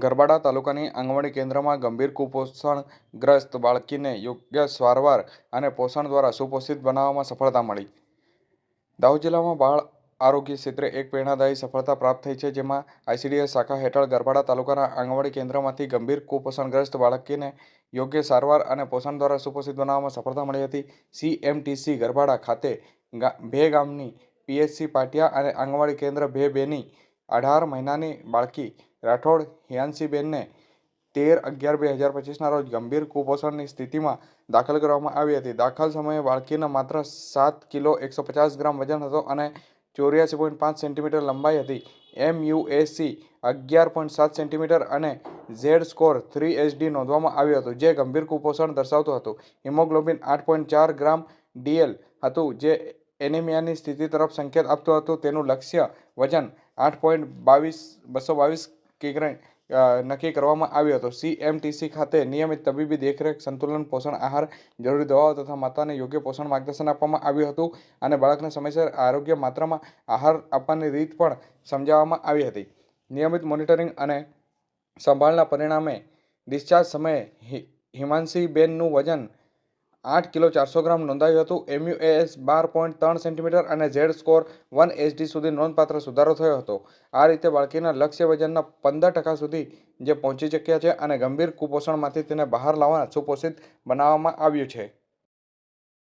ગરબાડા તાલુકાની આંગણવાડી કેન્દ્રમાં ગંભીર કુપોષણગ્રસ્ત બાળકીને યોગ્ય સારવાર અને પોષણ દ્વારા સુપોષિત બનાવવામાં સફળતા મળી. દાહોદ જિલ્લામાં બાળ આરોગ્ય ક્ષેત્રે એક પ્રેરણાદાયી સફળતા પ્રાપ્ત થઈ છે, જેમાં આઈસીડીએસ શાખા હેઠળ ગરબાડા તાલુકાના આંગણવાડી કેન્દ્રમાંથી ગંભીર કુપોષણગ્રસ્ત બાળકીને યોગ્ય સારવાર અને પોષણ દ્વારા સુપોષિત બનાવવામાં સફળતા મળી હતી. સીએમટીસી ગરબાડા ખાતે ભે ગામની પીએચસી પાટિયા અને આંગણવાડી કેન્દ્ર ભે-2ની 18 મહિનાની બાળકી રાઠોડ હિયાન્સીબેનને 13/11/2025ના રોજ ગંભીર કુપોષણની સ્થિતિમાં દાખલ કરવામાં આવી હતી. દાખલ સમયે બાળકીનો માત્ર 7 કિલો 150 ગ્રામ વજન હતો અને 84.5 સેન્ટીમીટર લંબાઈ હતી. MUAC 11.7 સેન્ટીમીટર અને Z-સ્કોર 3HD નોંધવામાં આવ્યું હતું, જે ગંભીર કુપોષણ દર્શાવતું હતું. હિમોગ્લોબિન 8.4 ગ્રામ DL હતું, જે એનિમિયાની સ્થિતિ તરફ સંકેત આપતું હતું. તેનું લક્ષ્ય વજન 8.222 કિગ્રા નક્કી કરવામાં આવ્યું હતું. સીએમટીસી ખાતે નિયમિત તબીબી દેખરેખ, સંતુલન પોષણ આહાર, જરૂરી દવાઓ તથા માતાને યોગ્ય પોષણ માર્ગદર્શન આપવામાં આવ્યું હતું અને બાળકને સમયસર આરોગ્ય માત્રામાં આહાર આપવાની રીત પણ સમજાવવામાં આવી હતી. નિયમિત મોનિટરિંગ અને સંભાળના પરિણામે ડિસ્ચાર્જ સમયે હિમાંશીબેનનું વજન 8 કિલો 400 ગ્રામ નોંધાયું હતું. MUAS 12.3 સેન્ટીમીટર અને Z-સ્કોર 1HD સુધી નોંધપાત્ર સુધારો થયો હતો. આ રીતે બાળકીના લક્ષ્ય વજનના 15% સુધી જે પહોંચી શક્યા છે અને ગંભીર કુપોષણમાંથી તેને બહાર લાવવા સુપોષિત બનાવવામાં આવ્યું છે.